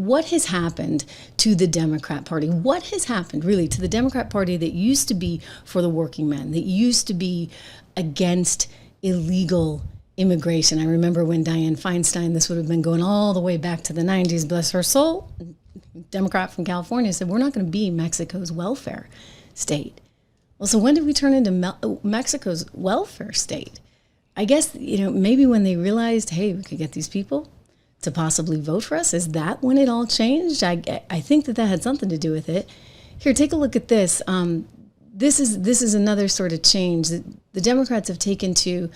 what has happened to the Democrat Party? What has happened really to the Democrat Party that used to be for the working men, that used to be against illegal immigration? I remember when Dianne Feinstein, this would have been going all the way back to the 90s, bless her soul, Democrat from California, said, we're not going to be Mexico's welfare state. Well, so when did we turn into Mexico's welfare state? I guess, maybe when they realized, hey, we could get these people to possibly vote for us. Is that when it all changed? I think that had something to do with it. Here, take a look at this. This is another sort of change that the Democrats have taken to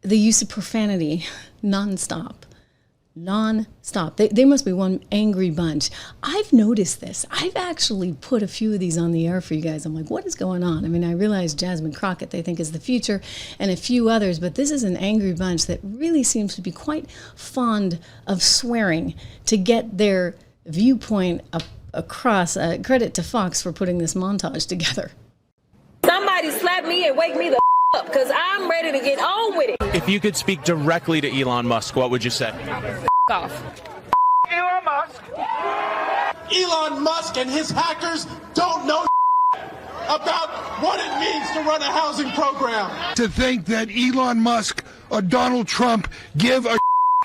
the use of profanity nonstop. They must be one angry bunch. I've noticed this. I've actually put a few of these on the air for you guys. I'm like, what is going on? I mean, I realize Jasmine Crockett, they think, is the future, and a few others, but this is an angry bunch that really seems to be quite fond of swearing to get their viewpoint across. Credit to Fox for putting this montage together. Somebody slap me and wake me the up, because I'm ready to get on with it. If you could speak directly to Elon Musk, what would you say? Off. Elon Musk. Elon Musk and his hackers don't know about what it means to run a housing program. To think that Elon Musk or Donald Trump give a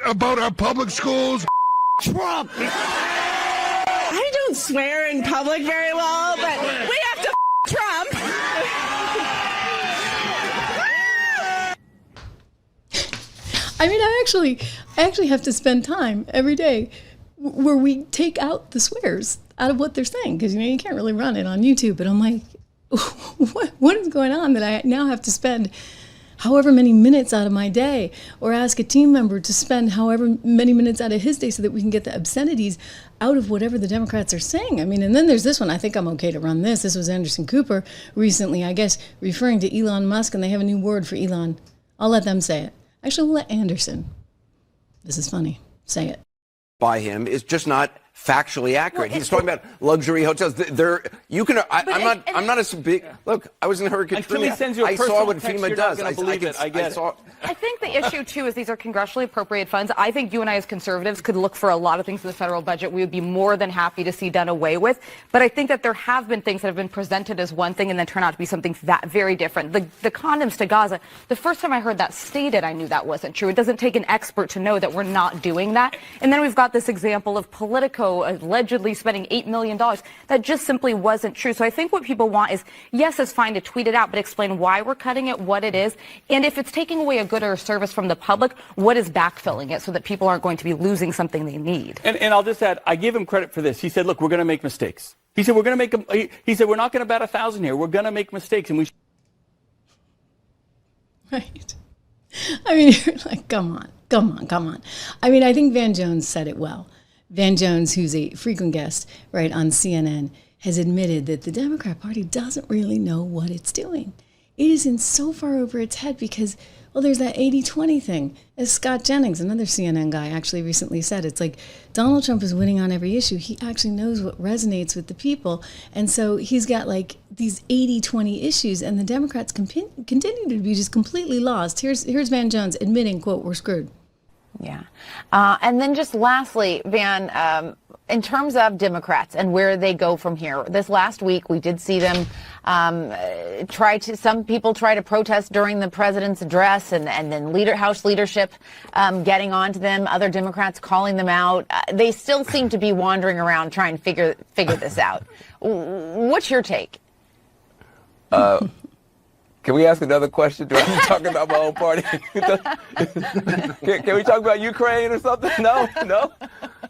about our public schools. Trump. I don't swear in public very well, but we have to Trump. I mean, I actually have to spend time every day where we take out the swears out of what they're saying, because you can't really run it on YouTube. But I'm like, what is going on that I now have to spend however many minutes out of my day, or ask a team member to spend however many minutes out of his day so that we can get the obscenities out of whatever the Democrats are saying. I mean, and then there's this one. I think I'm okay to run this. This was Anderson Cooper recently, I guess, referring to Elon Musk, and they have a new word for Elon. I'll let them say it. Actually, we'll let Anderson. This is funny. Say it. By him is just not factually accurate. He's talking about luxury hotels. I'm not as big. Look, I was in Hurricane Katrina. I saw what FEMA does. I think the issue, too, is these are congressionally appropriated funds. I think you and I as conservatives could look for a lot of things in the federal budget we would be more than happy to see done away with. But I think that there have been things that have been presented as one thing and then turn out to be something that very different. The condoms to Gaza, the first time I heard that stated, I knew that wasn't true. It doesn't take an expert to know that we're not doing that. And then we've got this example of Politico allegedly spending $8 million. That just simply wasn't true. So I think what people want is, yes, it's fine to tweet it out, but explain why we're cutting it, what it is, and if it's taking away a good or a service from the public, what is backfilling it so that people aren't going to be losing something they need. And I'll just add, I give him credit for this. He said, look, we're going to make mistakes. He said, we're going to make them. He said, we're not going to bat 1,000 here. We're going to make mistakes. And we. Right. I mean, you're like, come on. I mean, I think Van Jones said it well. Van Jones, who's a frequent guest, right, on CNN, has admitted that the Democrat Party doesn't really know what it's doing. It is in so far over its head because, well, there's that 80-20 thing. As Scott Jennings, another CNN guy, actually recently said, it's like Donald Trump is winning on every issue. He actually knows what resonates with the people. And so he's got like these 80-20 issues, and the Democrats continue to be just completely lost. Here's Van Jones admitting, quote, we're screwed. Yeah. And then just lastly, Van, in terms of Democrats and where they go from here, this last week we did see them some people try to protest during the president's address, and then House leadership getting on to them, other Democrats calling them out. They still seem to be wandering around trying to figure this out. What's your take? Can we ask another question? Do I have to talk about my own party? Can we talk about Ukraine or something? No.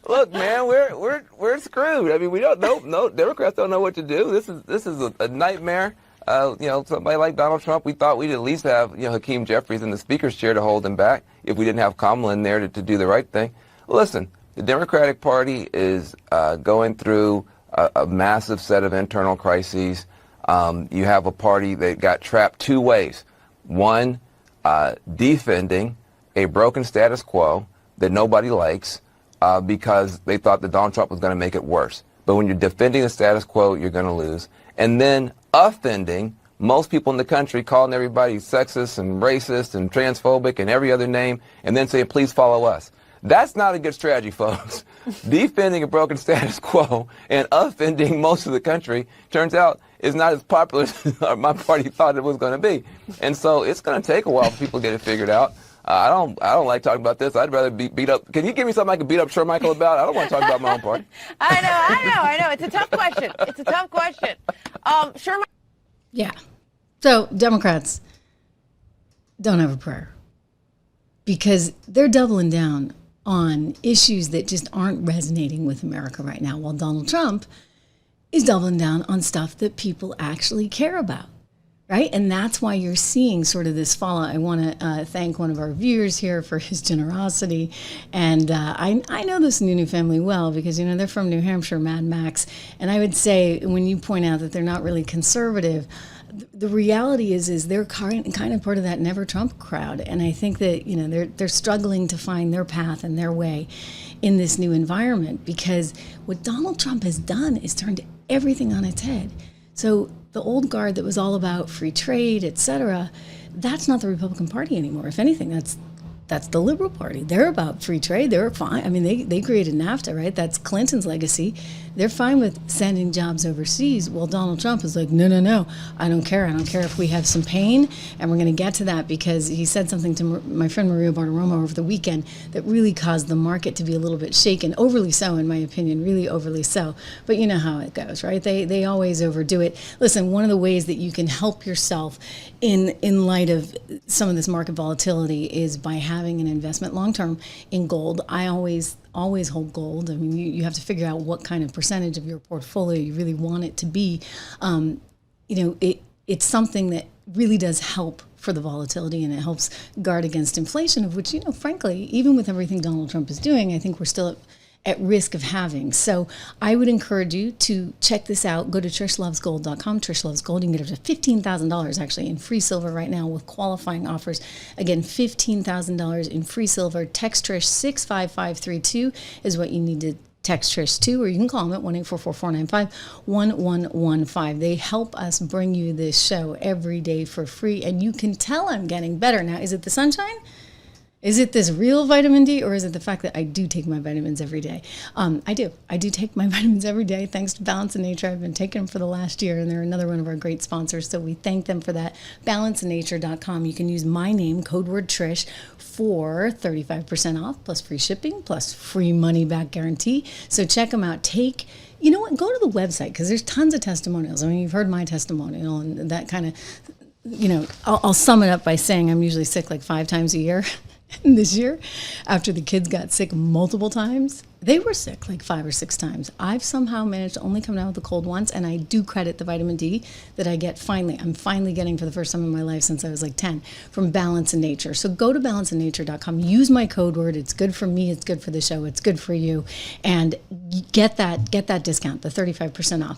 Look, man, we're screwed. I mean, we don't know. No, Democrats don't know what to do. This is a nightmare. Somebody like Donald Trump, we thought we'd at least have Hakeem Jeffries in the speaker's chair to hold him back if we didn't have Kamala in there to do the right thing. Listen, the Democratic Party is going through a massive set of internal crises. You have a party that got trapped two ways. One, defending a broken status quo that nobody likes because they thought that Donald Trump was going to make it worse. But when you're defending the status quo, you're going to lose. And then offending most people in the country, calling everybody sexist and racist and transphobic and every other name, and then saying, please follow us. That's not a good strategy, folks. Defending a broken status quo and offending most of the country turns out is not as popular as my party thought it was going to be. And so it's going to take a while for people to get it figured out. I don't like talking about this. I'd rather be beat up. Can you give me something I can beat up Shermichael about? I don't want to talk about my own party. I know. It's a tough question. Shermichael. Yeah. So Democrats don't have a prayer because they're doubling down on issues that just aren't resonating with America right now, while Donald Trump is doubling down on stuff that people actually care about, right? And that's why you're seeing sort of this fallout. I want to thank one of our viewers here for his generosity. And I know this Nunu family well because, they're from New Hampshire, Mad Max. And I would say when you point out that they're not really conservative, the reality is they're kind of part of that Never Trump crowd. And I think that, they're struggling to find their path and their way in this new environment because what Donald Trump has done is turned everything on its head. So the old guard that was all about free trade, et cetera, that's not the Republican Party anymore. If anything, that's the Liberal Party. They're about free trade. They're fine. I mean, they created NAFTA, right? That's Clinton's legacy. They're fine with sending jobs overseas. Well, Donald Trump is like, no, I don't care. I don't care if we have some pain. And we're going to get to that because he said something to my friend Maria Bartiromo over the weekend that really caused the market to be a little bit shaken. Overly so, in my opinion, really overly so. But you know how it goes, right? They always overdo it. Listen, one of the ways that you can help yourself in light of some of this market volatility is by having an investment long-term in gold. I always hold gold. I mean, you have to figure out what kind of percentage of your portfolio you really want it to be. It's something that really does help for the volatility and it helps guard against inflation, of which, frankly, even with everything Donald Trump is doing, I think we're still at risk of having. So I would encourage you to check this out. Go to trishlovesgold.com. Trish Loves Gold. You can get up to $15,000 actually in free silver right now with qualifying offers. Again, $15,000 in free silver. Text Trish 65532 is what you need to text Trish to, or you can call them at 1-844-495-1115. They help us bring you this show every day for free, and you can tell I'm getting better. Now, is it the sunshine? Is it this real vitamin D, or is it the fact that I do take my vitamins every day? I do take my vitamins every day, thanks to Balance in Nature. I've been taking them for the last year, and they're another one of our great sponsors, so we thank them for that. BalanceInNature.com. You can use my name, code word Trish, for 35% off, plus free shipping, plus free money-back guarantee. So check them out. You know what? Go to the website, because there's tons of testimonials. I mean, you've heard my testimonial, and that kind of, I'll sum it up by saying I'm usually sick like 5 times a year. And this year, after the kids got sick multiple times, they were sick like 5 or 6 times. I've somehow managed to only come down with the cold once, and I do credit the vitamin D that I get I'm finally getting for the first time in my life since I was like 10 from Balance in Nature. So go to balanceinnature.com, use my code word. It's good for me, it's good for the show, it's good for you, and get that discount, the 35% off.